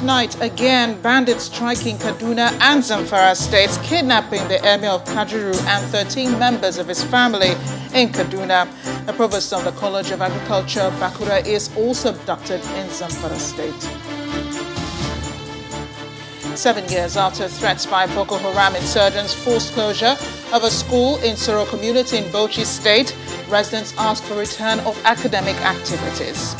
Tonight, again, bandits striking Kaduna and Zamfara states, kidnapping the Emir of Kajuru and 13 members of his family in Kaduna. The provost of the College of Agriculture, Bakura, is also abducted in Zamfara state. 7 years after threats by Boko Haram insurgents forced closure of a school in Soro community in Bauchi state, residents ask for return of academic activities.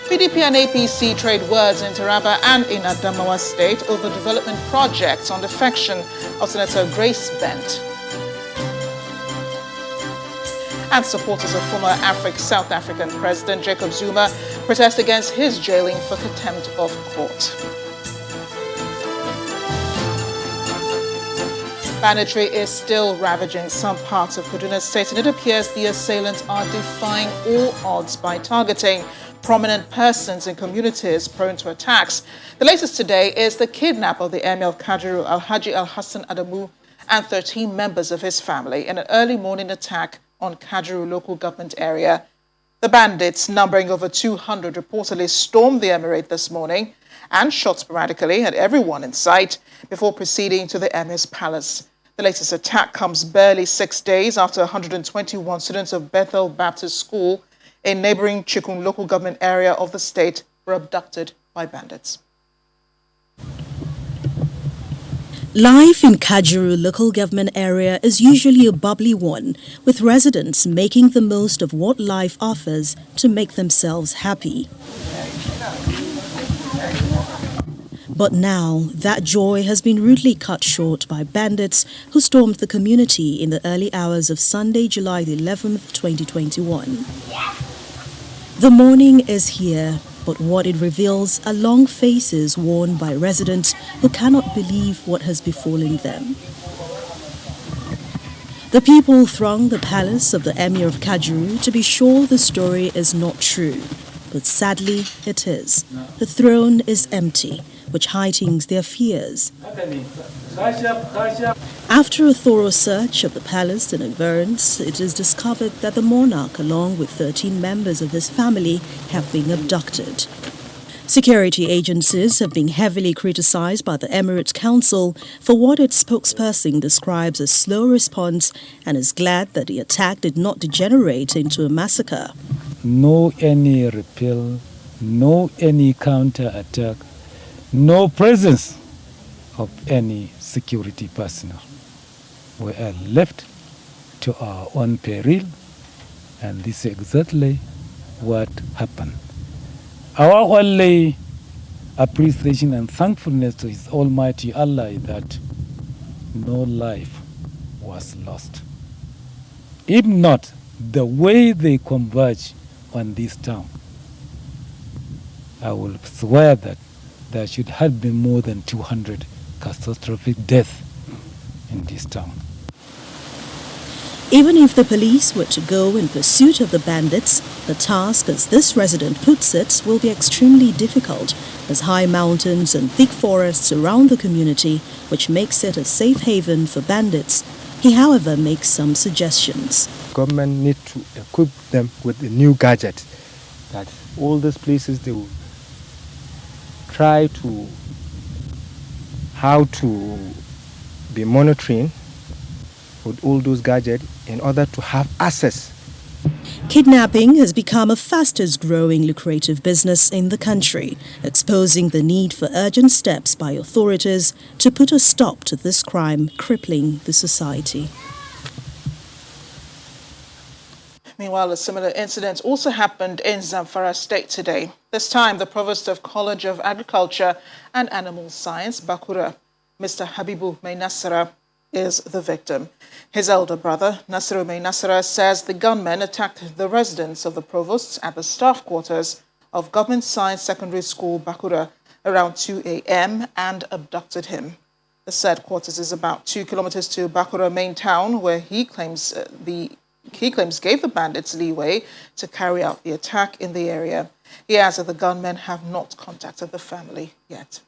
PDP and APC trade words in Taraba and in Adamawa State over development projects on defection of Senator Grace Bent. And supporters of former South African President Jacob Zuma protest against his jailing for contempt of court. Banditry is still ravaging some parts of Kaduna State, and it appears the assailants are defying all odds by targeting prominent persons in communities prone to attacks. The latest today is the kidnap of the Emir of Kajuru, Alhaji Al-Hassan Adamu, and 13 members of his family in an early morning attack on Kajuru local government area. The bandits, numbering over 200, reportedly stormed the emirate this morning and shot sporadically at everyone in sight before proceeding to the Emir's palace. The latest attack comes barely 6 days after 121 students of Bethel Baptist School in neighboring Chikun local government area of the state were abducted by bandits. Life in Kajuru local government area is usually a bubbly one, with residents making the most of what life offers to make themselves happy. But now, that joy has been rudely cut short by bandits who stormed the community in the early hours of Sunday, July the 11th, 2021. The morning is here, but what it reveals are long faces worn by residents who cannot believe what has befallen them. The people throng the palace of the Emir of Kajuru to be sure the story is not true, but sadly it is. The throne is empty, which heightens their fears. After a thorough search of the palace and environs, it is discovered that the monarch, along with 13 members of his family, have been abducted. Security agencies have been heavily criticized by the Emirates Council for what its spokesperson describes as slow response, and is glad that the attack did not degenerate into a massacre. No any repel, no any counter-attack, no presence of any security personnel. We are left to our own peril, and this is exactly what happened. Our only appreciation and thankfulness to His Almighty Allah is that no life was lost. If not, the way they converge on this town, I will swear that there should have been more than 200 catastrophic deaths in this town. Even if the police were to go in pursuit of the bandits, the task, as this resident puts it, will be extremely difficult, as high mountains and thick forests surround the community, which makes it a safe haven for bandits. He, however, makes some suggestions. Government need to equip them with a new gadget, that all these places they will try to how to be monitoring with all those gadgets in order to have access. Kidnapping has become a fastest growing lucrative business in the country, exposing the need for urgent steps by authorities to put a stop to this crime crippling the society. Meanwhile, a similar incident also happened in Zamfara State today. This time, the provost of College of Agriculture and Animal Science, Bakura, Mr. Habibu Mainasara, is the victim. His elder brother, Nasiru Mainasara, says the gunmen attacked the residence of the provost at the staff quarters of Government Science Secondary School, Bakura, around 2 a.m. and abducted him. The said quarters is about 2 kilometers to Bakura main town, where he claims gave the bandits leeway to carry out the attack in the area. He adds that the gunmen have not contacted the family yet.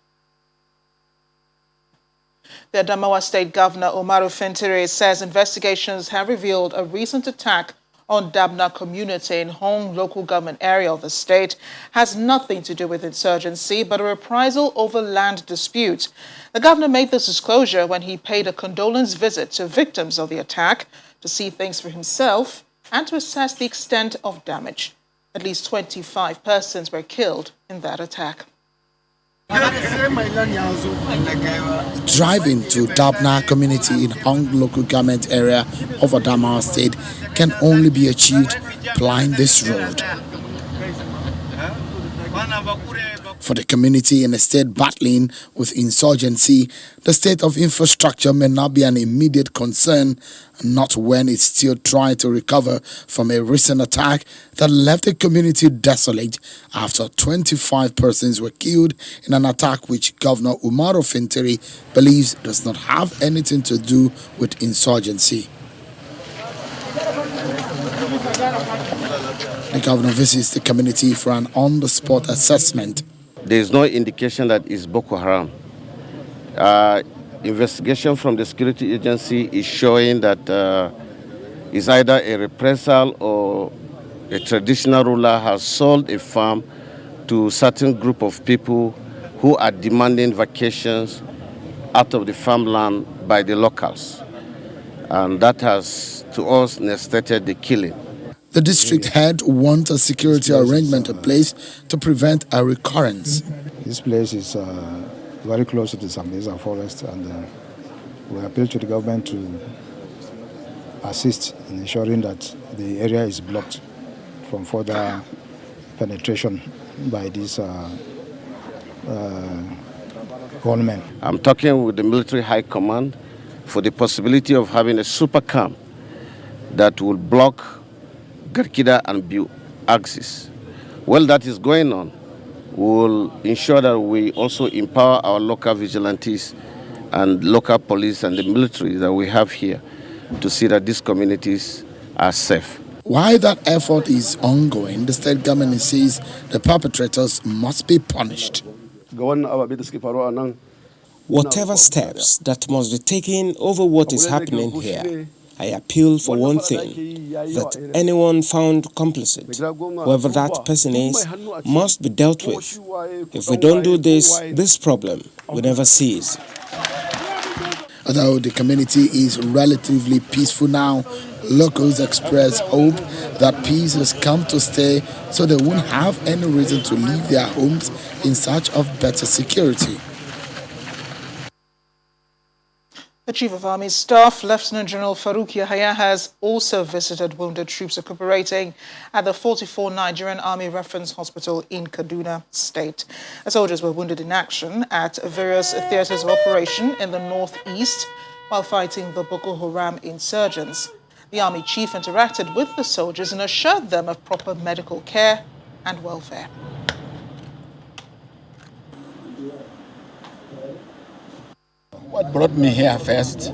The Adamawa State Governor Umaru Fintiri says investigations have revealed a recent attack on Dabna community in Hong local government area of the state has nothing to do with insurgency but a reprisal over land dispute. The governor made this disclosure when he paid a condolence visit to victims of the attack to see things for himself and to assess the extent of damage. At least 25 persons were killed in that attack. Driving to Dabna community in Hong local government area of Adamawa State can only be achieved plying this road. For the community in a state battling with insurgency, the state of infrastructure may not be an immediate concern, not when it's still trying to recover from a recent attack that left the community desolate after 25 persons were killed in an attack which Governor Umaru Fintiri believes does not have anything to do with insurgency. The governor visits the community for an on-the-spot assessment. There is no indication that it's Boko Haram. Investigation from the security agency is showing that it's either a reprisal or a traditional ruler has sold a farm to a certain group of people who are demanding vacations out of the farmland by the locals. And that has, to us, necessitated the killing. The district head wants a security arrangement in place to prevent a recurrence. This place is very close to the Sambisa forest, and we appeal to the government to assist in ensuring that the area is blocked from further penetration by these gunmen. I'm talking with the military high command for the possibility of having a super camp that will block Garkida and Biu axis. While that is going on, we will ensure that we also empower our local vigilantes and local police and the military that we have here to see that these communities are safe. While that effort is ongoing, the state government says the perpetrators must be punished. Whatever steps that must be taken over what is happening here, I appeal for one thing, that anyone found complicit, whoever that person is, must be dealt with. If we don't do this, this problem will never cease. Although the community is relatively peaceful now, locals express hope that peace has come to stay so they won't have any reason to leave their homes in search of better security. The Chief of Army Staff, Lieutenant General Farouk Yahaya, has also visited wounded troops recuperating at the 44 Nigerian Army Reference Hospital in Kaduna State. The soldiers were wounded in action at various theaters of operation in the northeast while fighting the Boko Haram insurgents. The Army Chief interacted with the soldiers and assured them of proper medical care and welfare. What brought me here first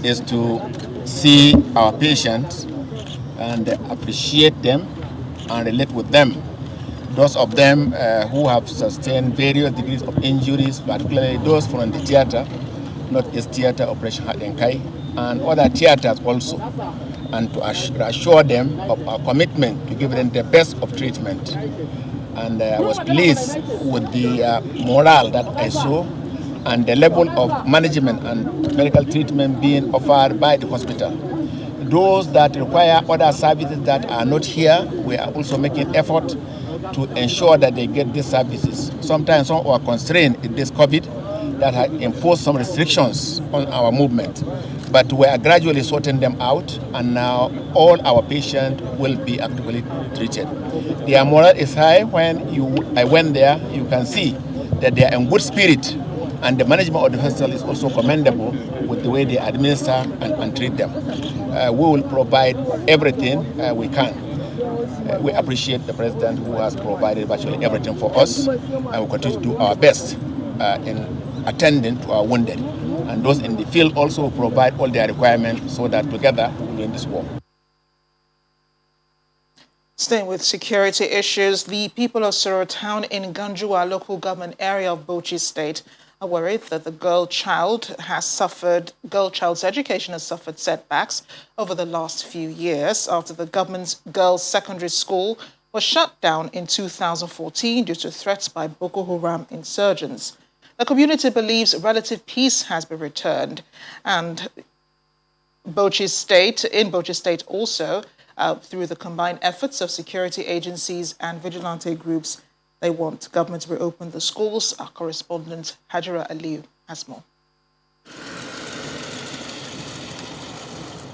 is to see our patients and appreciate them and relate with them. Those of them who have sustained various degrees of injuries, particularly those from the theater, Northeast Theater, Operation Hadenkai, and other theaters also, and to assure them of our commitment to give them the best of treatment. And I was pleased with the morale that I saw and the level of management and medical treatment being offered by the hospital. Those that require other services that are not here, we are also making effort to ensure that they get these services. Sometimes some are constrained in this COVID that has imposed some restrictions on our movement. But we are gradually sorting them out, and now all our patients will be actively treated. Their morale is high. When I went there, you can see that they are in good spirit. And the management of the hospital is also commendable with the way they administer and treat them. We will provide everything we can. We appreciate the President who has provided virtually everything for us, and we'll continue to do our best in attending to our wounded. And those in the field also provide all their requirements so that together we win this war. Staying with security issues, the people of Soro Town in Ganjua local government area of Bauchi State are worried that the girl child's education has suffered setbacks over the last few years after the government's girls' secondary school was shut down in 2014 due to threats by Boko Haram insurgents. The community believes relative peace has been returned, and in Bauchi State also, through the combined efforts of security agencies and vigilante groups, they want government to reopen the schools. Our correspondent Hajira Aliyu has more.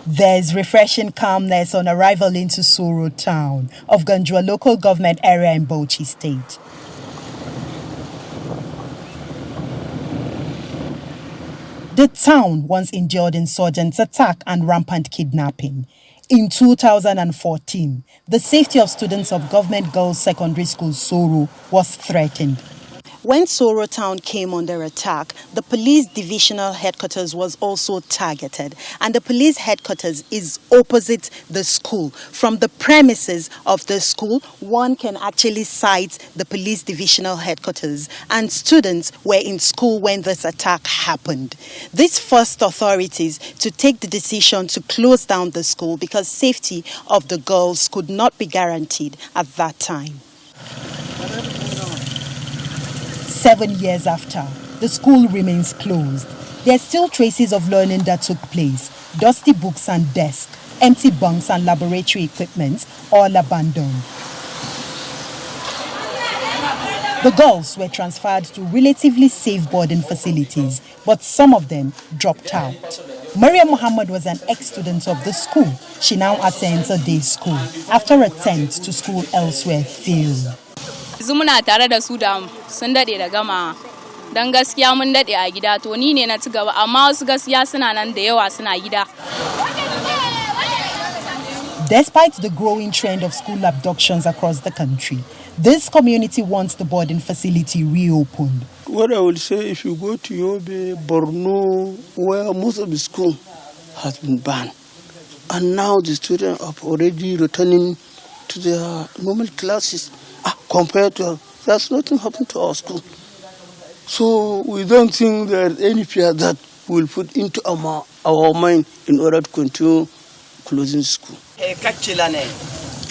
There's refreshing calmness on arrival into Soro town of Ganjua local government area in Bauchi State. The town once endured insurgents' attack and rampant kidnapping. In 2014, the safety of students of Government Girls Secondary School Soro was threatened. When Soro town came under attack, the police divisional headquarters was also targeted, and the police headquarters is opposite the school. From the premises of the school, one can actually sight the police divisional headquarters, and students were in school when this attack happened. This forced authorities to take the decision to close down the school because safety of the girls could not be guaranteed at that time. 7 years after, the school remains closed. There are still traces of learning that took place. Dusty books and desks, empty bunks and laboratory equipment, all abandoned. The girls were transferred to relatively safe boarding facilities, but some of them dropped out. Maria Muhammad was an ex-student of the school. She now attends a day school after attempts to school elsewhere failed. Muna tare da su da sun dade da gama dan gaskiya mun dade a gida to ni ne na ci gaba amma wasu gaskiya suna nan da yawa suna gida. Despite the growing trend of school abductions across the country, this community wants the boarding facility reopened. What I will say, if you go to Yobe, Borno, where most of the school has been banned, and now the students are already returning to their normal classes. Compared to that's nothing happened to our school. So we don't think there's any fear that we'll put into our mind in order to continue closing school.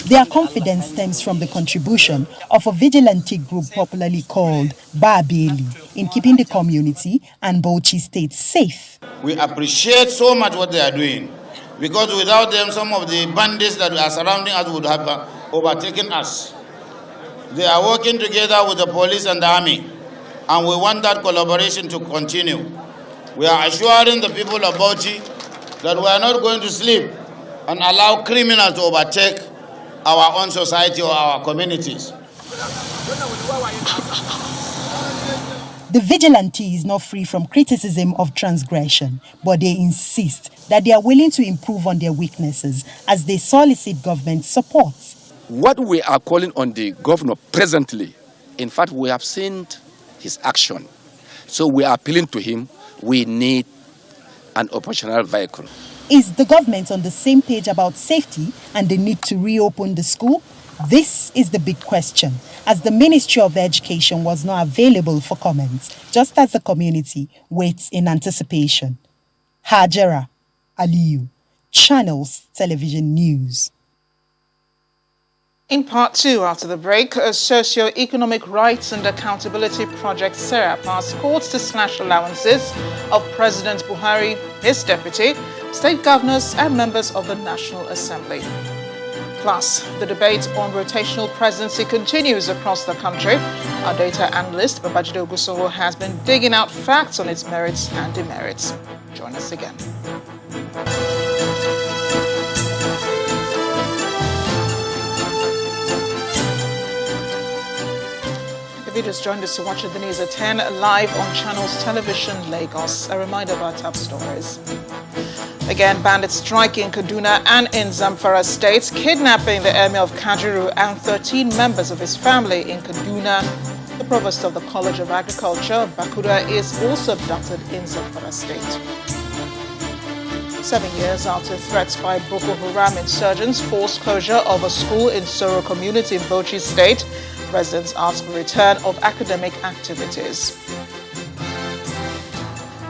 Their confidence stems from the contribution of a vigilante group popularly called Babeli in keeping the community and Bauchi State safe. We appreciate so much what they are doing, because without them, some of the bandits that are surrounding us would have overtaken us. They are working together with the police and the army, and we want that collaboration to continue. We are assuring the people of Bauchi that we are not going to sleep and allow criminals to overtake our own society or our communities. The vigilante is not free from criticism of transgression, but they insist that they are willing to improve on their weaknesses as they solicit government support. What we are calling on the governor presently, in fact, we have seen his action. So we are appealing to him, we need an operational vehicle. Is the government on the same page about safety and the need to reopen the school? This is the big question, as the Ministry of Education was not available for comments, just as the community waits in anticipation. Hajira Aliyu, Channels Television News. In part two, after the break, a Socio-Economic Rights and Accountability Project SERAP asked courts to slash allowances of President Buhari, his deputy, state governors and members of the National Assembly. Plus, the debate on rotational presidency continues across the country. Our data analyst, Babajide Ogusoro, has been digging out facts on its merits and demerits. Join us again. If you just joined us to watch the news at 10 live on Channels Television Lagos, a reminder of our top stories. Again, bandits striking Kaduna and in Zamfara states, kidnapping the Emir of Kajuru and 13 members of his family in Kaduna. The provost of the College of Agriculture, Bakura, is also abducted in Zamfara state. 7 years after threats by Boko Haram insurgents forced closure of a school in Soro community in Bauchi state, residents ask for return of academic activities.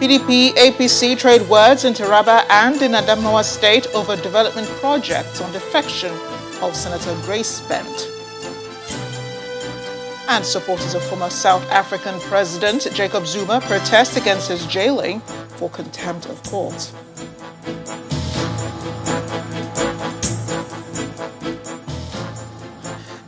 PDP, APC trade words in Taraba and in Adamawa State over development projects on defection of Senator Grace Bent. And supporters of former South African President Jacob Zuma protest against his jailing for contempt of court.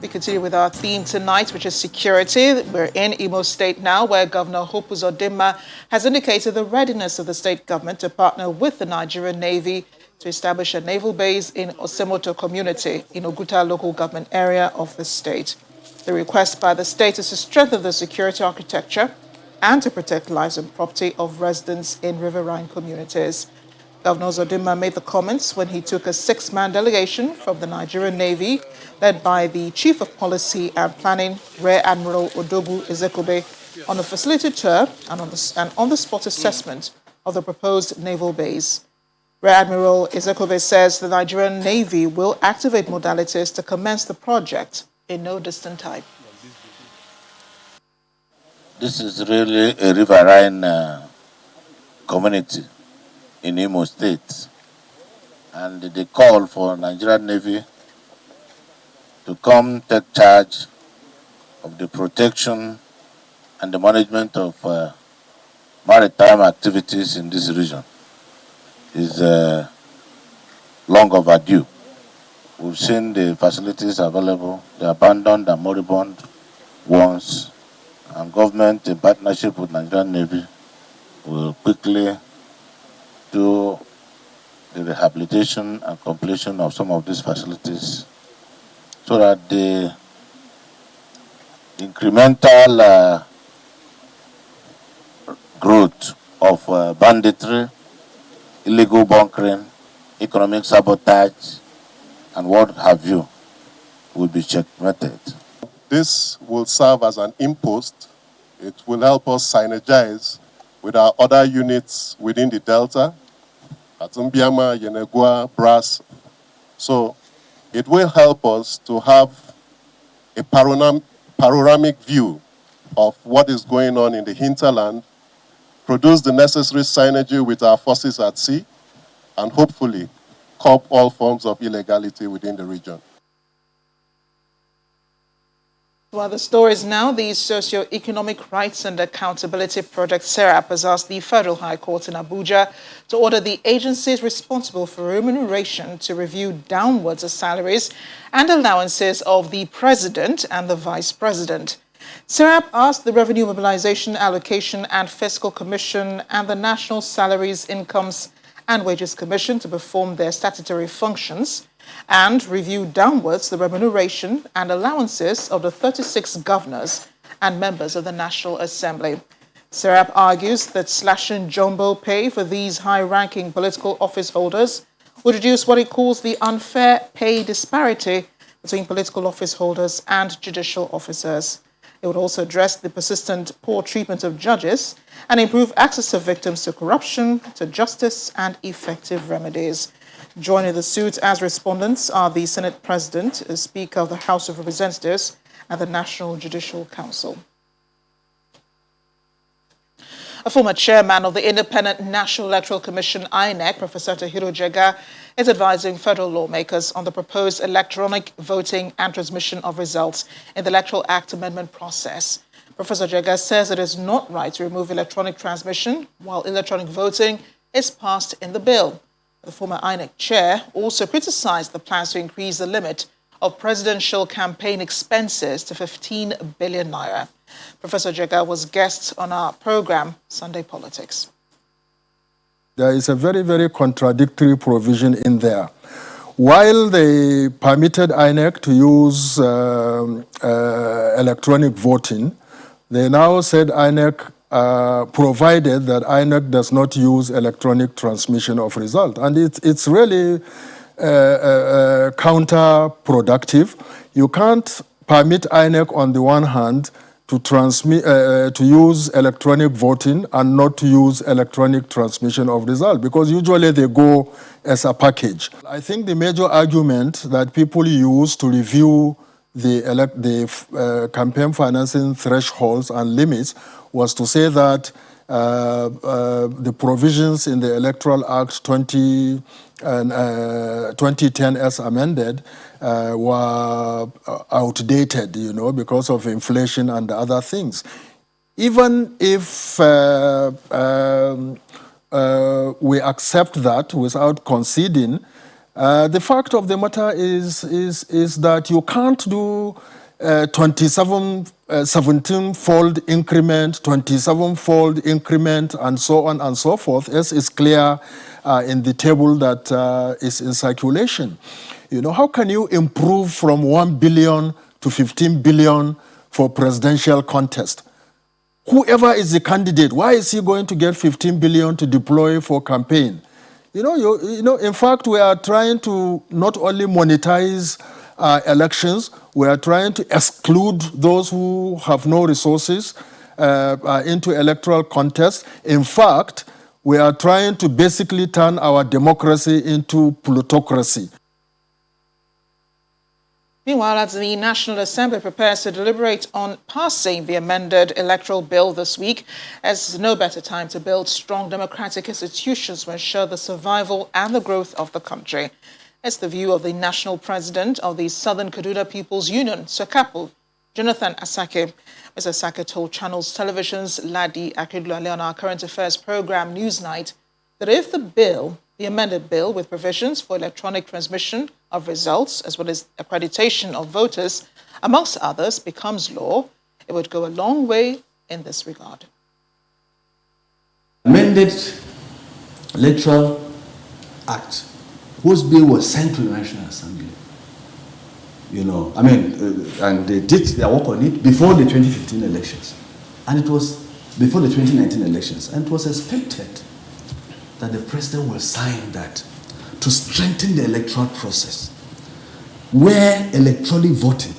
We continue with our theme tonight, which is security. We're in Imo State now, where Governor Hope Uzodimma has indicated the readiness of the state government to partner with the Nigerian Navy to establish a naval base in Osemoto community in Oguta local government area of the state. The request by the state is to strengthen the security architecture and to protect lives and property of residents in riverine communities. Governor Uzodimma made the comments when he took a 6-man delegation from the Nigerian Navy, led by the Chief of Policy and Planning, Rear Admiral Odogwu Ezekobe, on a facility tour and on-the-spot assessment of the proposed naval base. Rear Admiral Ezekobe says the Nigerian Navy will activate modalities to commence the project in no distant time. This is really a riverine community in Imo State, and the call for Nigerian Navy to come take charge of the protection and the management of maritime activities in this region is long overdue. We've seen the facilities available, the abandoned and moribund ones, and government in partnership with Nigerian Navy will quickly do the rehabilitation and completion of some of these facilities so that the incremental growth of banditry, illegal bunkering, economic sabotage, and what have you will be checkmated. This will serve as an impost. It will help us synergize with our other units within the Delta, at Mbiama, Yenegua, Brass. So it will help us to have a panoramic view of what is going on in the hinterland, produce the necessary synergy with our forces at sea, and hopefully curb all forms of illegality within the region. Well, the stories now, the Socio-Economic Rights and Accountability Project, SERAP, has asked the Federal High Court in Abuja to order the agencies responsible for remuneration to review downwards the salaries and allowances of the President and the Vice President. SERAP asked the Revenue Mobilization, Allocation and Fiscal Commission and the National Salaries, Incomes and Wages Commission to perform their statutory functions and review downwards the remuneration and allowances of the 36 governors and members of the National Assembly. SERAP argues that slashing jumbo pay for these high-ranking political office holders would reduce what it calls the unfair pay disparity between political office holders and judicial officers. It would also address the persistent poor treatment of judges and improve access of victims to corruption, to justice, and effective remedies. Joining the suit as respondents are the Senate President, Speaker of the House of Representatives, and the National Judicial Council. A former chairman of the Independent National Electoral Commission, INEC, Professor Tahiru Jega, is advising federal lawmakers on the proposed electronic voting and transmission of results in the Electoral Act amendment process. Professor Jega says it is not right to remove electronic transmission while electronic voting is passed in the bill. The former INEC chair also criticized the plans to increase the limit of presidential campaign expenses to 15 billion naira. Professor Jega was guest on our program, Sunday Politics. There is a very, very contradictory provision in there. While they permitted INEC to use electronic voting, they now said INEC provided that INEC does not use electronic transmission of result. And it's really counterproductive. You can't permit INEC on the one hand to transmit, to use electronic voting and not to use electronic transmission of result, because usually they go as a package. I think the major argument that people use to review the campaign financing thresholds and limits was to say that the provisions in the Electoral Act 2010 as amended were outdated, because of inflation and other things. Even if we accept that without conceding, the fact of the matter is that you can't do 17-fold increment, 27-fold increment, and so on and so forth, as is clear in the table that is in circulation. How can you improve from 1 billion to 15 billion for presidential contest? Whoever is the candidate, why is he going to get 15 billion to deploy for campaign? In fact, we are trying to not only monetize elections, we are trying to exclude those who have no resources into electoral contests. In fact, we are trying to basically turn our democracy into plutocracy. Meanwhile, as the National Assembly prepares to deliberate on passing the amended electoral bill this week, there's no better time to build strong democratic institutions to ensure the survival and the growth of the country. It's the view of the national president of the Southern Kaduna People's Union, SOKAPU, Jonathan Asake. Mr. Asake told Channels Television's Ladi Akedulale on our current affairs program Newsnight that if the amended bill with provisions for electronic transmission of results as well as accreditation of voters, amongst others, becomes law, it would go a long way in this regard. Amended Electoral Act, whose bill was sent to the National Assembly, and they did their work on it before the 2015 elections, and it was before the 2019 elections, and it was expected that the president will sign that to strengthen the electoral process, where electronic voting,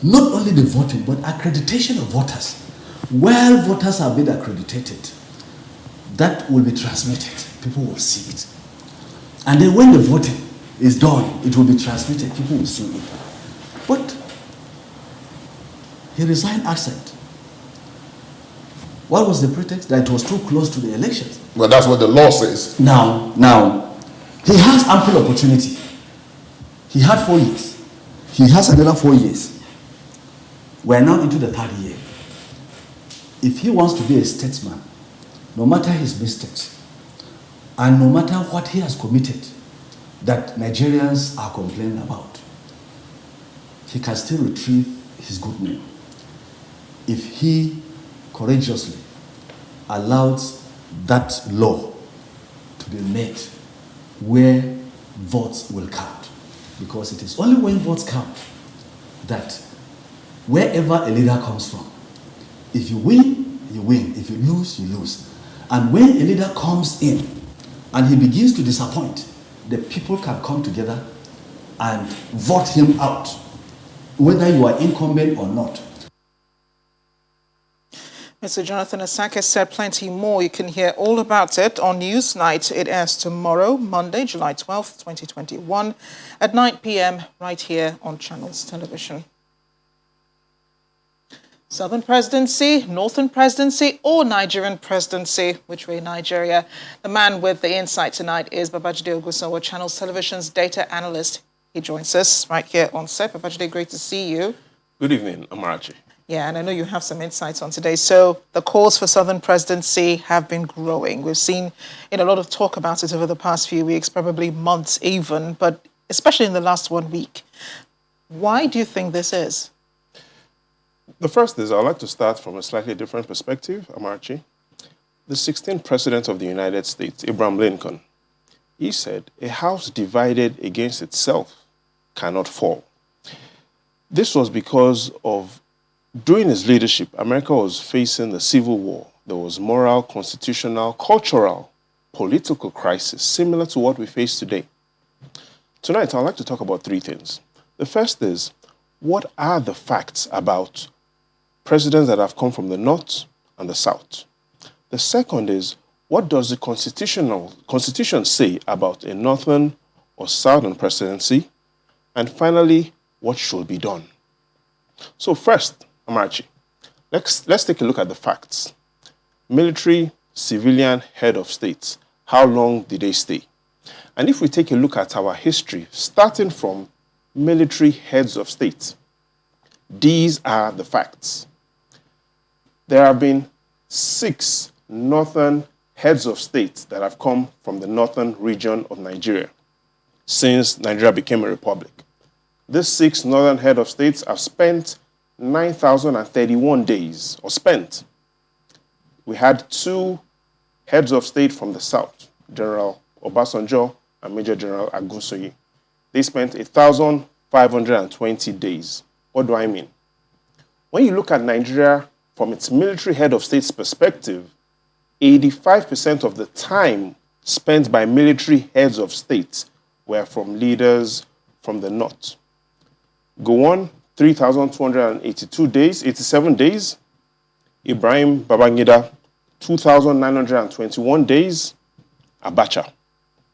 not only the voting, but accreditation of voters, while voters are being accredited, that will be transmitted. People will see it. And then when the voting is done, it will be transmitted. People will see it. But he resigned absent. What was the pretext? That it was too close to the elections. Well, that's what the law says. Now, he has ample opportunity. He had 4 years. He has another 4 years. We're now into the 3rd year. If he wants to be a statesman, no matter his mistakes, and no matter what he has committed that Nigerians are complaining about, he can still retrieve his good name if he courageously allows that law to be made where votes will count. Because it is only when votes count that wherever a leader comes from, if you win, you win. If you lose, you lose. And when a leader comes in and he begins to disappoint, the people can come together and vote him out, whether you are incumbent or not. Mr. Jonathan Asake said plenty more. You can hear all about it on Newsnight. It airs tomorrow, Monday, July 12th, 2021, at 9 p.m. right here on Channels Television. Southern Presidency, Northern Presidency, or Nigerian Presidency, which way Nigeria? The man with the insight tonight is Babajide Ogunsanwo, Channels Television's data analyst. He joins us right here on set. Babajide, great to see you. Good evening, Amarachi. Yeah, and I know you have some insights on today. So the calls for Southern Presidency have been growing. We've seen a lot of talk about it over the past few weeks, probably months even, but especially in the last 1 week. Why do you think this is? The first is I'd like to start from a slightly different perspective, Amarachi. The 16th President of the United States, Abraham Lincoln, he said, "A house divided against itself cannot fall." This was because of, during his leadership, America was facing the Civil War. There was moral, constitutional, cultural, political crisis, similar to what we face today. Tonight, I'd like to talk about 3 things. The first is, what are the facts about presidents that have come from the North and the South? The second is, what does the Constitution say about a Northern or Southern presidency? And finally, what should be done? So first, Amarachi, let's take a look at the facts. military, civilian head of states. How long did they stay? And if we take a look at our history, starting from military heads of state, these are the facts. There have been 6 northern heads of state that have come from the northern region of Nigeria since Nigeria became a republic. These 6 northern head of states have spent 9,031 days, or spent. We had 2 heads of state from the south, General Obasanjo and Major General Agunsoye. They spent 1,520 days. What do I mean? When you look at Nigeria from its military head of state's perspective, 85% of the time spent by military heads of state were from leaders from the north. Gowon, 3,282 days, 87 days. Ibrahim Babangida, 2,921 days. Abacha,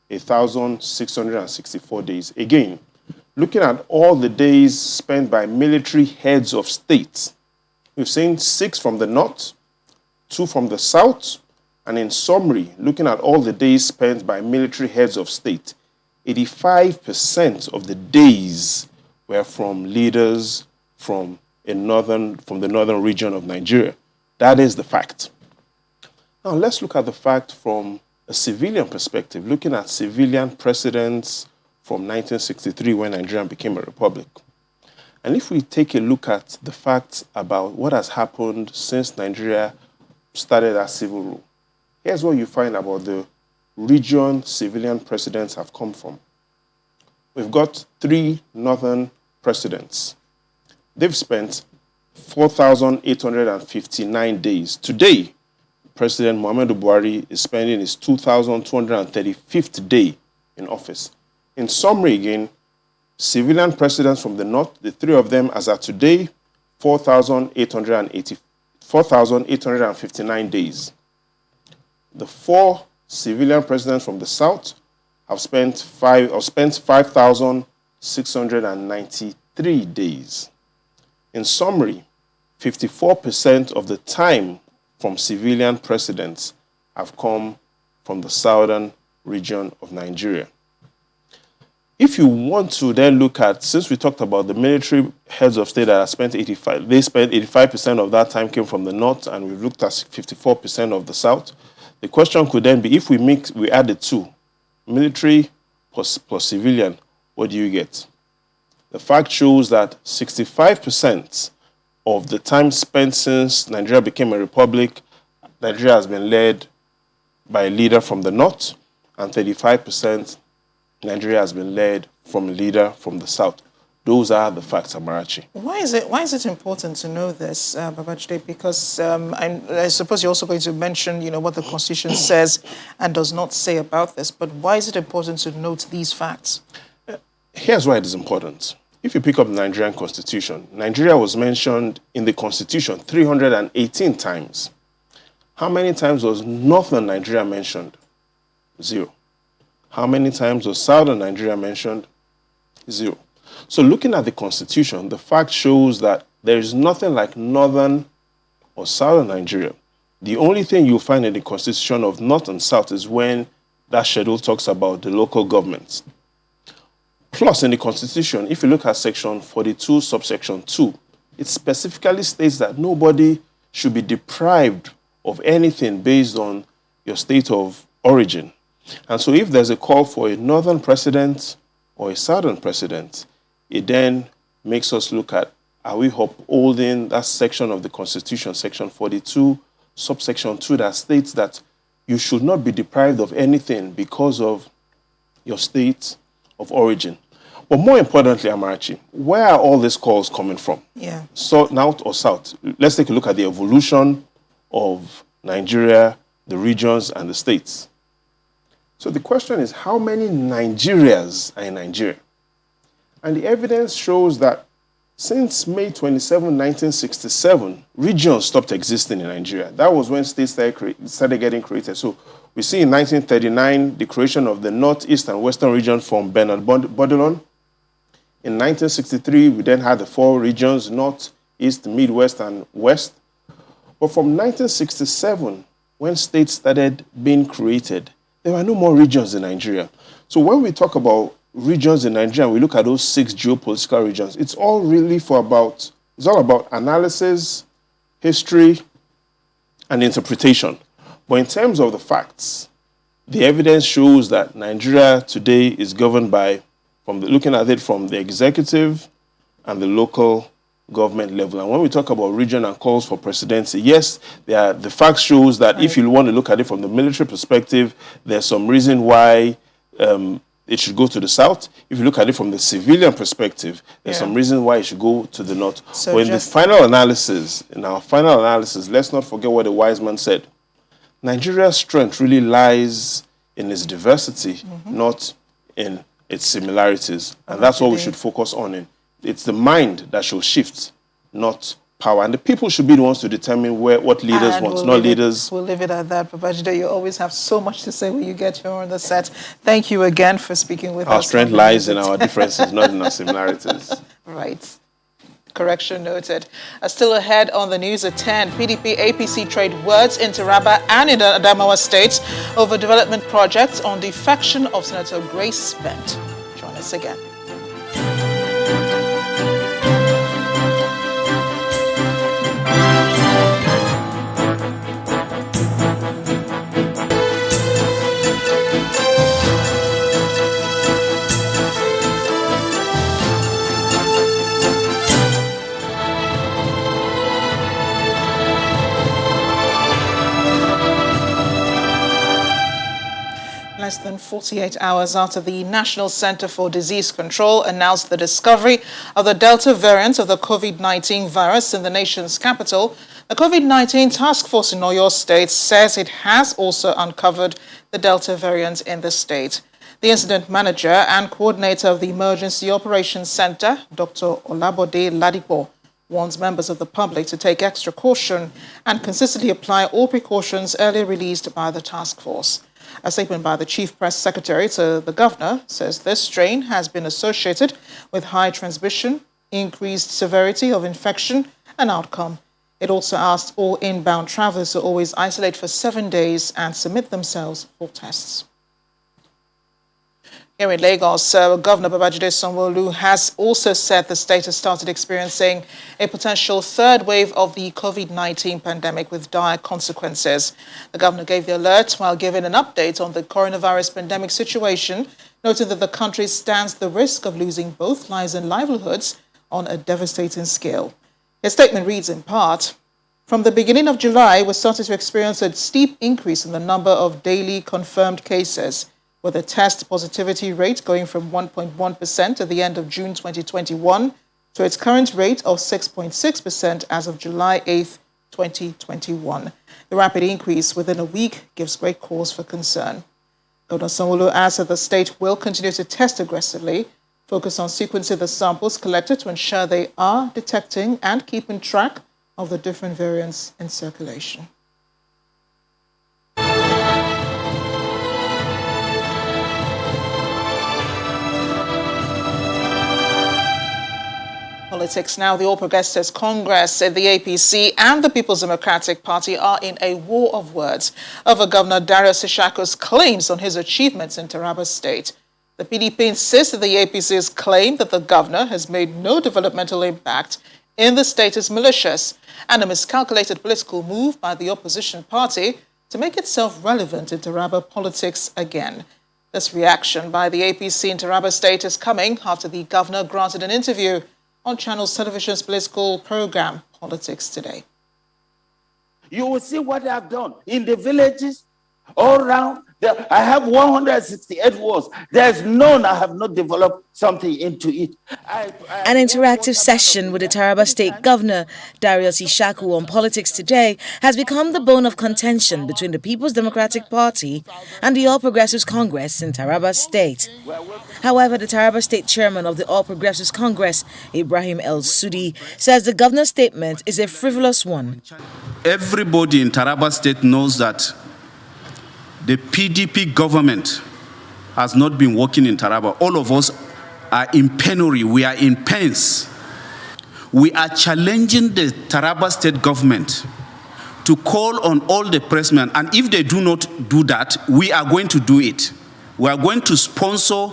1,664 days. Again, looking at all the days spent by military heads of state, we've seen 6 from the north, 2 from the south, and in summary, looking at all the days spent by military heads of state, 85% of the days were from leaders from the northern region of Nigeria. That is the fact. Now let's look at the fact from a civilian perspective, looking at civilian presidents from 1963 when Nigeria became a republic. And if we take a look at the facts about what has happened since Nigeria started as civil rule, here's what you find about the region civilian presidents have come from. We've got 3 northern presidents. They've spent 4,859 days. Today, President Muhammadu Buhari is spending his 2,235th day in office. In summary again, civilian presidents from the north, the 3 of them as of today, 4,859 days. The 4 civilian presidents from the south have spent 5,693 days. In summary, 54% of the time from civilian presidents have come from the southern region of Nigeria. If you want to then look at, since we talked about the military heads of state that have spent 85% of that time came from the north, and we've looked at 54% of the south. The question could then be, if we add the 2, military plus civilian, what do you get? The fact shows that 65% of the time spent since Nigeria became a republic, Nigeria has been led by a leader from the north, and 35% Nigeria has been led from a leader from the south. Those are the facts, Amarachi. Why is it important to know this, Babajide? Because I suppose you're also going to mention, what the Constitution says and does not say about this. But why is it important to note these facts? Here's why it is important. If you pick up the Nigerian Constitution, Nigeria was mentioned in the Constitution 318 times. How many times was northern Nigeria mentioned? 0. How many times was southern Nigeria mentioned? 0. So looking at the Constitution, the fact shows that there is nothing like northern or southern Nigeria. The only thing you'll find in the Constitution of north and south is when that schedule talks about the local governments. Plus, in the Constitution, if you look at section 42, subsection 2, it specifically states that nobody should be deprived of anything based on your state of origin. And so if there's a call for a northern president or a southern president, it then makes us look at, are we upholding that section of the Constitution, section 42, subsection 2, that states that you should not be deprived of anything because of your state of origin. But more importantly, Amarachi, where are all these calls coming from? Yeah. So north or south? Let's take a look at the evolution of Nigeria, the regions, and the states. So the question is, how many Nigerias are in Nigeria? And the evidence shows that since May 27, 1967, regions stopped existing in Nigeria. That was when states started getting created. So we see in 1939 the creation of the Northeast and Western region from Bernard Baudouin. In 1963, we then had the 4 regions, North, East, Midwest, and West. But from 1967 when states started being created, there were no more regions in Nigeria. So when we talk about regions in Nigeria, we look at those 6 geopolitical regions, it's all about analysis, history, and interpretation. But in terms of the facts, the evidence shows that Nigeria today is governed by, looking at it from the executive and the local government level. And when we talk about region and calls for presidency, yes, the facts shows that if you want to look at it from the military perspective, there's some reason why it should go to the south. If you look at it from the civilian perspective, there's some reason why it should go to the north. So but in our final analysis, let's not forget what the wise man said. Nigeria's strength really lies in its diversity, not in its similarities. And that's what we should focus on. It's the mind that should shift, not power. And the people should be the ones to determine what leaders want, not leaders. We'll leave it at that. Babajide, you always have so much to say when you get here on the set. Thank you again for speaking with us. Our strength lies in our differences, not in our similarities. Right. Correction noted. Still ahead on the news at 10, PDP APC trade words in Taraba and in Adamawa states over development projects on defection of Senator Grace Spence. Join us again. Less than 48 hours after the National Center for Disease Control announced the discovery of the Delta variant of the COVID-19 virus in the nation's capital, the COVID-19 task force in Oyo State says it has also uncovered the Delta variant in the state. The incident manager and coordinator of the Emergency Operations Center, Dr. Olabode Ladipo, warns members of the public to take extra caution and consistently apply all precautions earlier released by the task force. A statement by the Chief Press Secretary to the Governor says this strain has been associated with high transmission, increased severity of infection and outcome. It also asked all inbound travelers to always isolate for 7 days and submit themselves for tests. Here in Lagos, Governor Babajide Sanwo-Olu has also said the state has started experiencing a potential third wave of the COVID-19 pandemic with dire consequences. The governor gave the alert while giving an update on the coronavirus pandemic situation, noting that the country stands the risk of losing both lives and livelihoods on a devastating scale. His statement reads in part, "From the beginning of July, we started to experience a steep increase in the number of daily confirmed cases, with the test positivity rate going from 1.1% at the end of June 2021 to its current rate of 6.6% as of July 8, 2021. The rapid increase within a week gives great cause for concern." Governor Sanwo-Olu adds that the state will continue to test aggressively, focus on sequencing the samples collected to ensure they are detecting and keeping track of the different variants in circulation. Politics now. The All Progressives Congress, the APC and the People's Democratic Party are in a war of words over Governor Darius Ishaku's claims on his achievements in Taraba State. The PDP insists that the APC's claim that the governor has made no developmental impact in the state is malicious and a miscalculated political move by the opposition party to make itself relevant in Taraba politics again. This reaction by the APC in Taraba State is coming after the governor granted an interview on Channels Television's political program, Politics Today. You will see what they have done in the villages all around. I have 168 wards. There's none I have not developed something into it. An interactive session with the Taraba State Governor, Darius Ishaku, on Politics Today has become the bone of contention between the People's Democratic Party and the All Progressives Congress in Taraba State. However, the Taraba State chairman of the All Progressives Congress, Ibrahim El Sudi, says the governor's statement is a frivolous one. Everybody in Taraba State knows that the PDP government has not been working in Taraba. All of us are in penury. We are in pains. We are challenging the Taraba State government to call on all the pressmen, and if they do not do that, we are going to do it. We are going to sponsor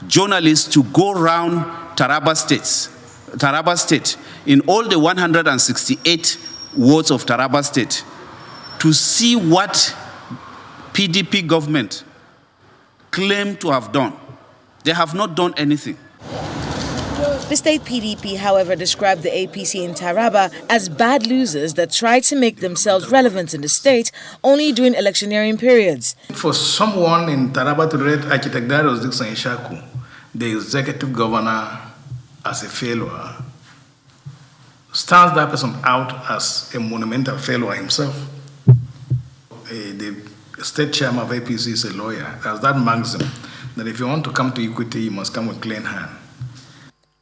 journalists to go around Taraba State, in all the 168 wards of Taraba State, to see what PDP government claim to have done. They have not done anything. The state PDP, however, described the APC in Taraba as bad losers that tried to make themselves relevant in the state only during electioneering periods. For someone in Taraba to rate Architect Darius Dixon Ishaku, the executive governor, as a failure, stands that person out as a monumental failure himself. The state chairman of APC is a lawyer. There's that maxim that if you want to come to equity, you must come with clean hand.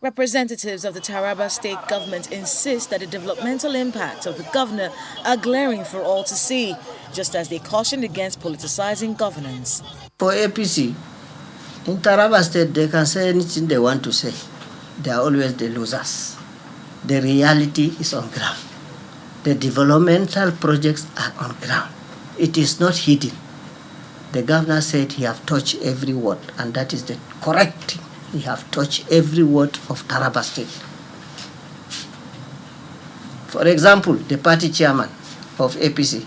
Representatives of the Taraba state government insist that the developmental impacts of the governor are glaring for all to see, just as they cautioned against politicizing governance. For APC, in Taraba state, they can say anything they want to say. They are always the losers. The reality is on ground. The developmental projects are on ground. It is not hidden. The governor said he have touched every word, and that is the correct thing. He have touched every word of Taraba State. For example, the party chairman of APC,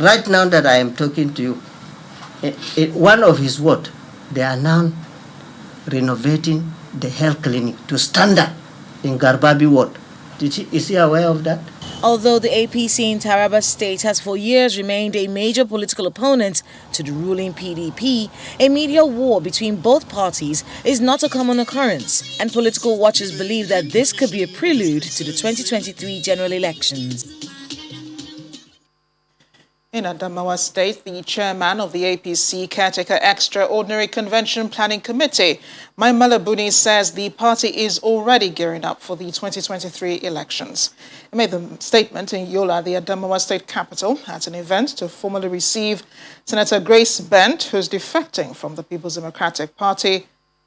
right now that I am talking to you, one of his words, they are now renovating the health clinic to standard in Garbabi ward. Is he aware of that? Although the APC in Taraba State has for years remained a major political opponent to the ruling PDP, a media war between both parties is not a common occurrence, and political watchers believe that this could be a prelude to the 2023 general elections. In Adamawa State, the chairman of the APC Caretaker Extraordinary Convention Planning Committee, Maimala Buni, says the party is already gearing up for the 2023 elections. He made the statement in Yola, the Adamawa State capital, at an event to formally receive Senator Grace Bent, who's defecting from the People's Democratic Party.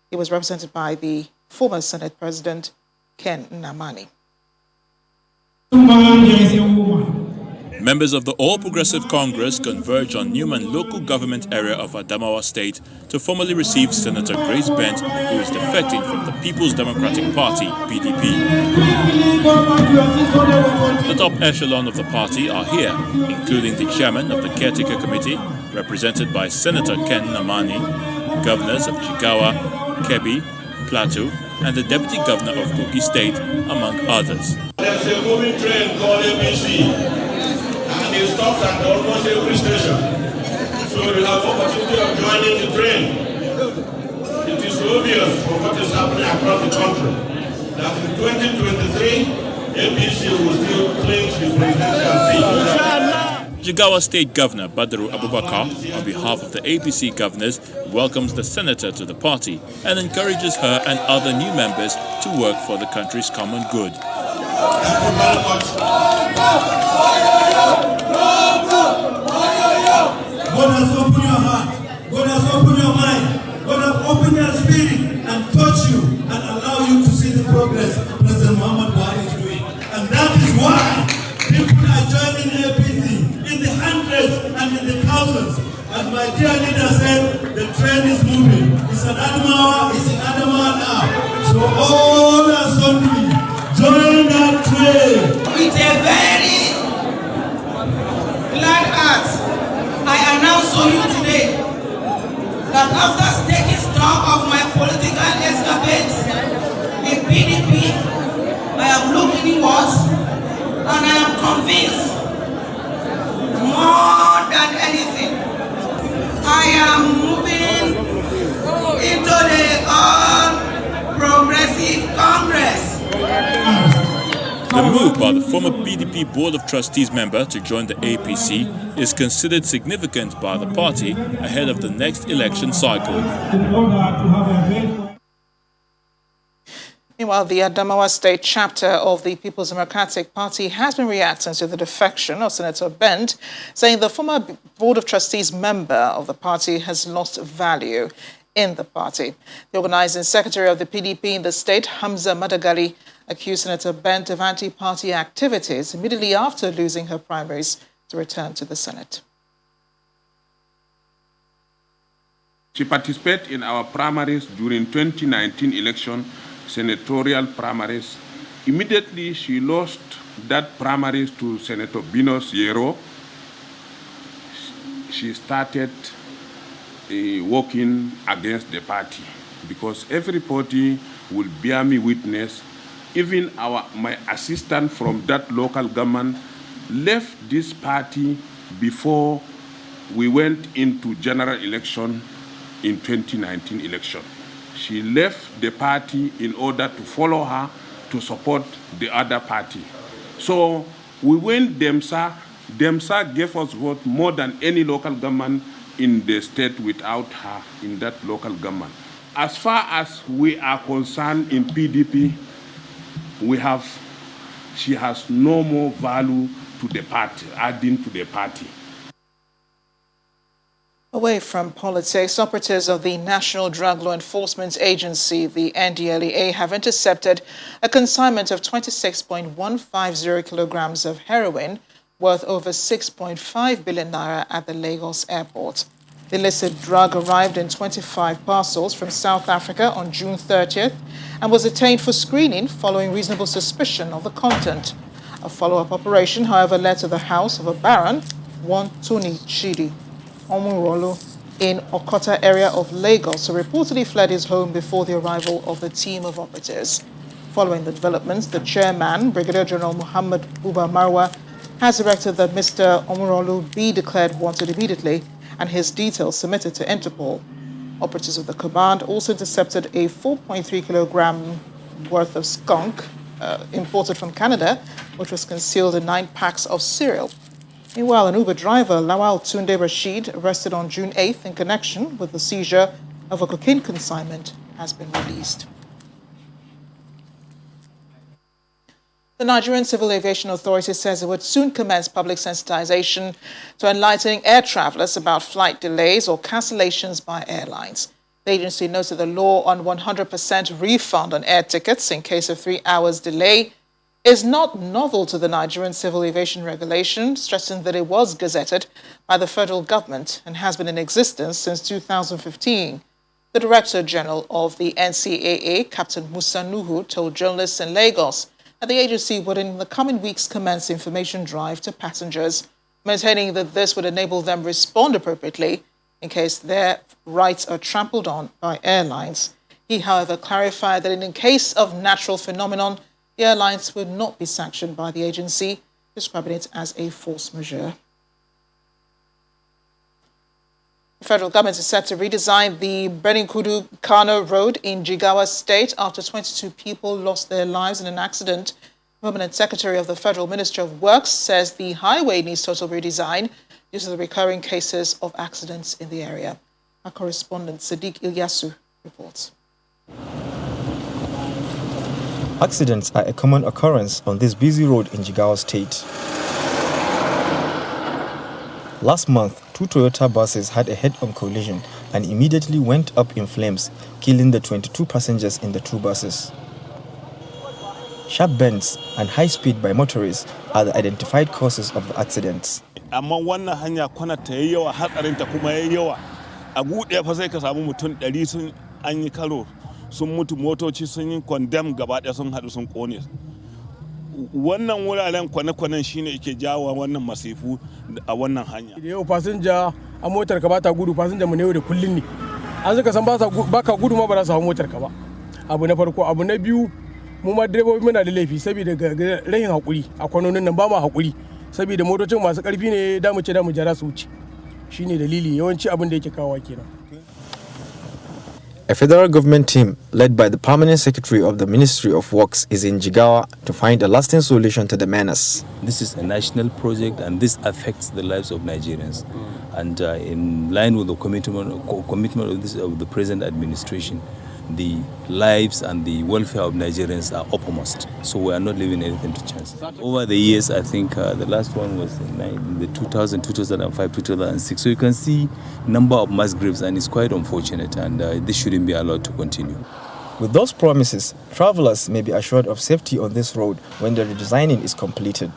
He was represented by the former Senate President, Ken Namani. Members of the All Progressive Congress converge on Newman local government area of Adamawa State to formally receive Senator Grace Bent, who is defecting from the People's Democratic Party, PDP. The top echelon of the party are here, including the chairman of the Caretaker Committee, represented by Senator Ken Namani, governors of Jigawa, Kebbi, Plateau, and the Deputy Governor of Kogi State, among others. There's a moving train called APC. And it stops at almost every station. So you have opportunity of joining the train. It is obvious from what is happening across the country that in 2023, APC will still clinch the presidential seat. Jigawa State Governor Badaru Abubakar, on behalf of the APC governors, welcomes the senator to the party and encourages her and other new members to work for the country's common good. Thank you very much. God has opened your heart, God has opened your mind, God has opened your spirit and touched you and allow you to see the progress President Muhammad Buhari is doing. And that is why people are joining APC in the hundreds and in the thousands. And my dear leader said the train is moving. It's in Adamawa, it's in Adamawa now. So all assembly, join that train. With a very glad heart, I announce to you today that after taking stock of my political escapades in PDP, I have looked inwards and I am convinced more than anything, I am moving into the All Progressive Congress. The move by the former PDP Board of Trustees member to join the APC is considered significant by the party ahead of the next election cycle. Meanwhile, the Adamawa State chapter of the People's Democratic Party has been reacting to the defection of Senator Bent, saying the former Board of Trustees member of the party has lost value in the party. The organizing secretary of the PDP in the state, Hamza Madagali, accused Senator Bent of anti-party activities immediately after losing her primaries to return to the Senate. She participated in our primaries during 2019 election, senatorial primaries. Immediately, she lost that primaries to Senator Binos Yero. She started working against the party because every party will bear me witness. Even my assistant from that local government left this party before we went into general election in 2019 election. She left the party in order to follow her to support the other party. So we went Demsa. Demsa gave us vote more than any local government in the state without her in that local government. As far as we are concerned in PDP, she has no more value to the party, adding to the party. Away from politics, operatives of the National Drug Law Enforcement Agency, the NDLEA, have intercepted a consignment of 26.150 kilograms of heroin worth over 6.5 billion naira at the Lagos airport. The illicit drug arrived in 25 parcels from South Africa on June 30th and was detained for screening following reasonable suspicion of the content. A follow-up operation, however, led to the house of a baron, one Tony Chidi Omurolu, in Okota area of Lagos, who reportedly fled his home before the arrival of the team of operatives. Following the developments, the chairman, Brigadier General Muhammad Buba Marwa, has directed that Mr. Omurolu be declared wanted immediately and his details submitted to Interpol. Operatives of the command also intercepted a 4.3 kilogram worth of skunk imported from Canada, which was concealed in 9 packs of cereal. Meanwhile, an Uber driver, Lawal Tunde Rashid, arrested on June 8th in connection with the seizure of a cocaine consignment, has been released. The Nigerian Civil Aviation Authority says it would soon commence public sensitization to enlightening air travelers about flight delays or cancellations by airlines. The agency noted the law on 100% refund on air tickets in case of 3 hours delay is not novel to the Nigerian Civil Aviation Regulation, stressing that it was gazetted by the federal government and has been in existence since 2015. The Director General of the NCAA, Captain Musa Nuhu, told journalists in Lagos that the agency would in the coming weeks commence information drive to passengers, maintaining that this would enable them respond appropriately in case their rights are trampled on by airlines. He, however, clarified that in case of natural phenomenon, the airlines would not be sanctioned by the agency, describing it as a force majeure. The federal government is set to redesign the Benin-Kudu-Kano Road in Jigawa State after 22 people lost their lives in an accident. The Permanent Secretary of the Federal Ministry of Works says the highway needs total redesign due to the recurring cases of accidents in the area. Our correspondent Sadiq Ilyasu reports. Accidents are a common occurrence on this busy road in Jigawa State. Last month, 2 Toyota buses had a head-on collision and immediately went up in flames, killing the 22 passengers in the 2 buses. Sharp bends and high speed by motorists are the identified causes of the accidents. Amma wannan hanya kwana ta yi yawa, hatsarin ta kuma yayi yawa. A gude fa sai ka samu mutum 100 sun an yi karo, sun mutu, motoci sun yi condemn gaba ɗaya sun haɗu sun kone. Wannan wuraren kwane-kwanen shine yake jawo wannan masifu a wannan hanya. Yau fasinja a motar ka ba ta gudu, fasinja mu ne yau da kullun ne. An suka san ba ka gudu ma ba za su hawo motar ka ba. Abu na farko, abu na biyu, mu ma direbobi muna da laifi saboda rahin hakuri a kwanonin nan ba ma hakuri saboda motocin masu karfi ne da mu ce da mu jara su wuce. Shine dalili yawanci abin da yake kawo kenan. A federal government team led by the Permanent Secretary of the Ministry of Works is in Jigawa to find a lasting solution to the menace. This is a national project and this affects the lives of Nigerians. And in line with the commitment of the present administration, the lives and the welfare of Nigerians are uppermost. So we are not leaving anything to chance. Over the years, I think the last one was in the 2000, 2005, 2006. So you can see number of mass graves and it's quite unfortunate and this shouldn't be allowed to continue. With those promises, travelers may be assured of safety on this road when the redesigning is completed.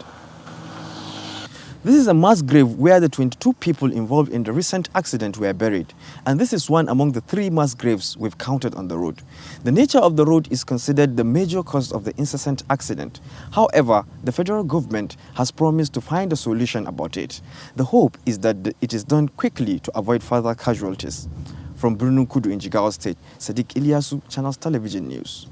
This is a mass grave where the 22 people involved in the recent accident were buried, and this is one among the 3 mass graves we've counted on the road. The nature of the road is considered the major cause of the incessant accident. However, the federal government has promised to find a solution about it. The hope is that it is done quickly to avoid further casualties. From Bruno Kudu in Jigawa State, Sadiq Ilyasu, Channels Television News.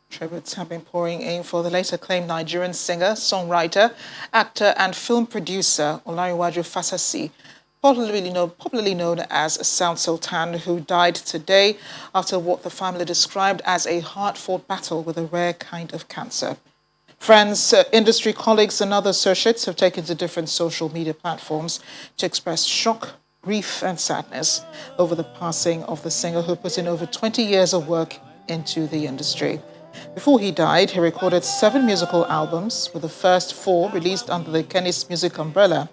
Tributes have been pouring in for the late acclaimed Nigerian singer, songwriter, actor and film producer Olaniwaju Fasasi, popularly known as Sound Sultan, who died today after what the family described as a hard-fought battle with a rare kind of cancer. Friends, industry colleagues and other associates have taken to different social media platforms to express shock, grief and sadness over the passing of the singer who put in over 20 years of work into the industry. Before he died, he recorded 7 musical albums, with the first 4 released under the Kenny's Music umbrella.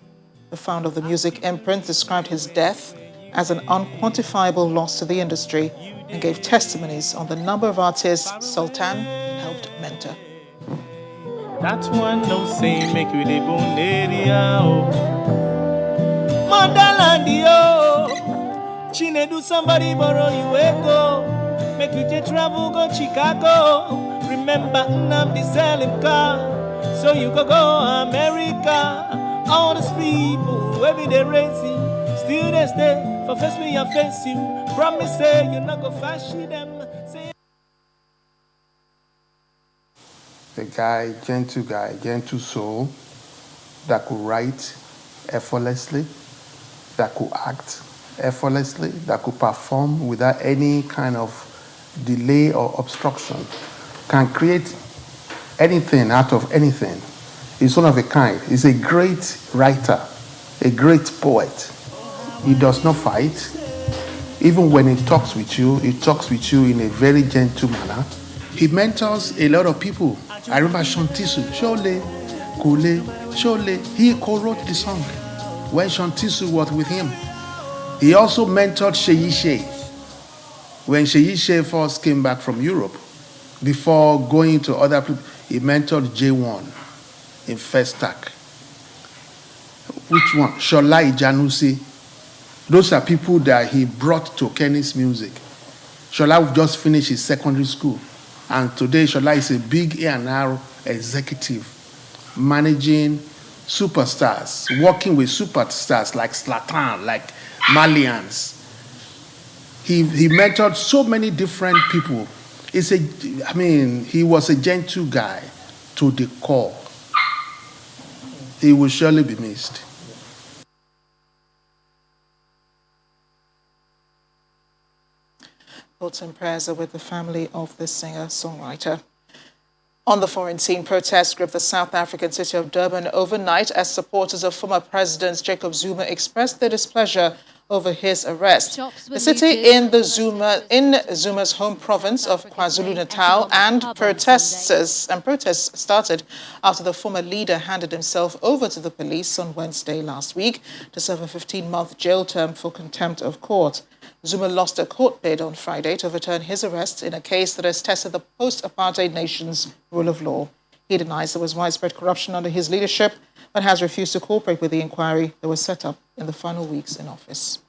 The founder of the music imprint described his death as an unquantifiable loss to the industry and gave testimonies on the number of artists Sultan helped mentor. That one no say make you the bone area. Motherland, yo. Chinedu somebody borrow you ego. Make you just travel go Chicago. Remember Nnamdi selling car. So you go America. All these people every day racing. Still they stay for face me and face you. Promise say you not go fast them. Say a guy, gentle soul, that could write effortlessly, that could act effortlessly, that could perform without any kind of delay or obstruction, can create anything out of anything. He's one of a kind. He's a great writer, a great poet. He does not fight. Even when he talks with you in a very gentle manner. He mentors a lot of people. I remember Shantisu, Shole, Kule, Shole. He co-wrote the song when Shantisu was with him. He also mentored Seyi Shea. When Seyi Shea first came back from Europe, before going to other people, he mentored J1 in Festac. Which one? Shola Ijanusi. Those are people that he brought to Kenny's music. Shola just finished his secondary school. And today Shola is a big A&R executive, managing superstars, working with superstars like Zlatan, like Malians. He mentored so many different people. He was a gentle guy to the core. He will surely be missed. Thoughts and prayers are with the family of the singer-songwriter. On the foreign scene, protests gripped the South African city of Durban overnight as supporters of former President Jacob Zuma expressed their displeasure over his arrest. The city in Zuma's home province of KwaZulu-Natal and protests started after the former leader handed himself over to the police on Wednesday last week to serve a 15-month jail term for contempt of court. Zuma lost a court bid on Friday to overturn his arrest in a case that has tested the post-apartheid nation's rule of law. He denies there was widespread corruption under his leadership, but has refused to cooperate with the inquiry that was set up in the final weeks in office.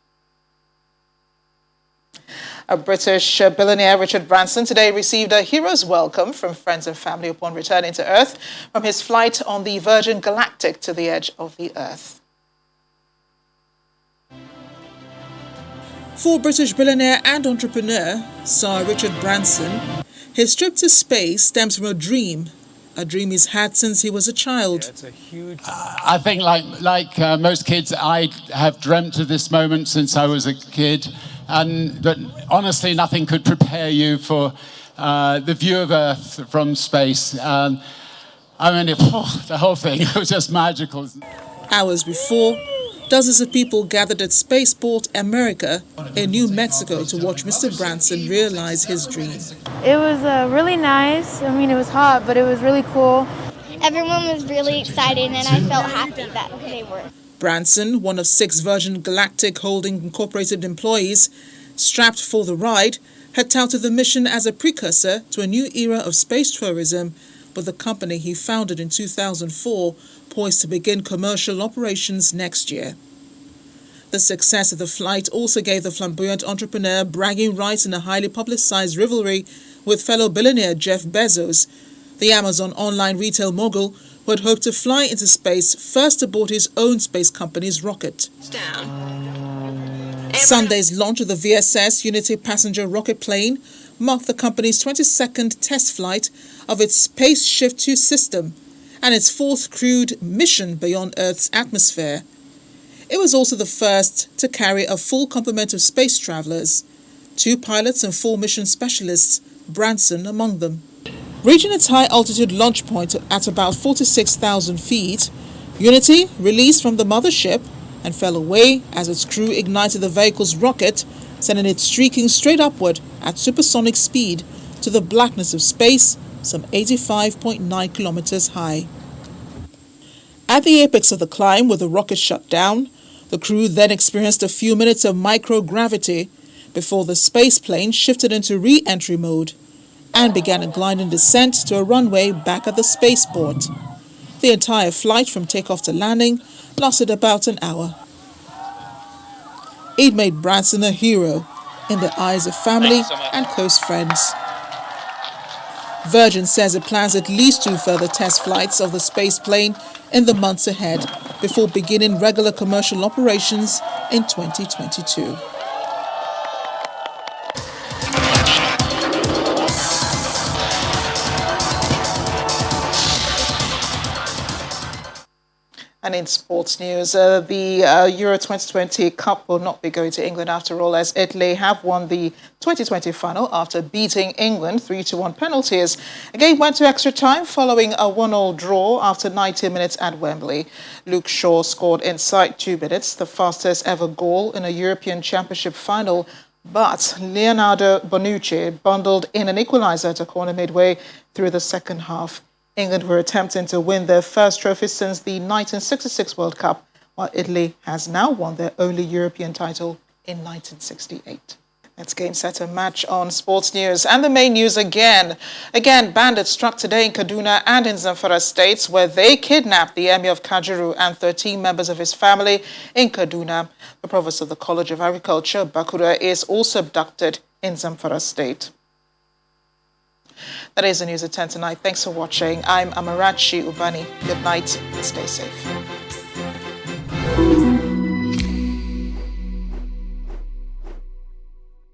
A British billionaire, Richard Branson, today received a hero's welcome from friends and family upon returning to Earth from his flight on the Virgin Galactic to the edge of the Earth. For British billionaire and entrepreneur Sir Richard Branson, his trip to space stems from a dream he's had since he was a child. It's a huge... I think like most kids, I have dreamt of this moment since I was a kid, but honestly, nothing could prepare you for the view of Earth from space. The whole thing was just magical. Hours before, dozens of people gathered at Spaceport America in New Mexico to watch Mr. Branson realize his dream. It was really nice. It was hot, but it was really cool. Everyone was really excited, and I felt happy that they were. Branson, one of 6 Virgin Galactic Holding Incorporated employees, strapped for the ride, had touted the mission as a precursor to a new era of space tourism, with the company he founded in 2004 poised to begin commercial operations next year. The success of the flight also gave the flamboyant entrepreneur bragging rights in a highly publicized rivalry with fellow billionaire Jeff Bezos, the Amazon online retail mogul who had hoped to fly into space first aboard his own space company's rocket. Sunday's launch of the VSS Unity passenger rocket plane marked the company's 22nd test flight of its Spaceshift 2 system and its fourth crewed mission beyond Earth's atmosphere. It was also the first to carry a full complement of space travelers, 2 pilots and 4 mission specialists, Branson among them. Reaching its high-altitude launch point at about 46,000 feet, Unity released from the mothership and fell away as its crew ignited the vehicle's rocket, sending it streaking straight upward at supersonic speed to the blackness of space, some 85.9 kilometers high. At the apex of the climb, with the rocket shut down, the crew then experienced a few minutes of microgravity before the space plane shifted into re-entry mode and began a gliding descent to a runway back at the spaceport. The entire flight from takeoff to landing lasted about an hour. It made Branson a hero in the eyes of family and close friends. Virgin says it plans at least 2 further test flights of the space plane in the months ahead before beginning regular commercial operations in 2022. And in sports news, the Euro 2020 Cup will not be going to England after all, as Italy have won the 2020 final after beating England 3-1 penalties. The game went to extra time following a 1-1 draw after 90 minutes at Wembley. Luke Shaw scored inside 2 minutes, the fastest ever goal in a European Championship final. But Leonardo Bonucci bundled in an equaliser at a corner midway through the second half. England were attempting to win their first trophy since the 1966 World Cup, while Italy has now won their only European title in 1968. Let's game, set, and match on sports news. And the main news again. Bandits struck today in Kaduna and in Zamfara states, where they kidnapped the Emir of Kajuru and 13 members of his family in Kaduna. The provost of the College of Agriculture, Bakura, is also abducted in Zamfara state. That is the news at 10 tonight. Thanks for watching. I'm Amarachi Ubani. Good night and stay safe.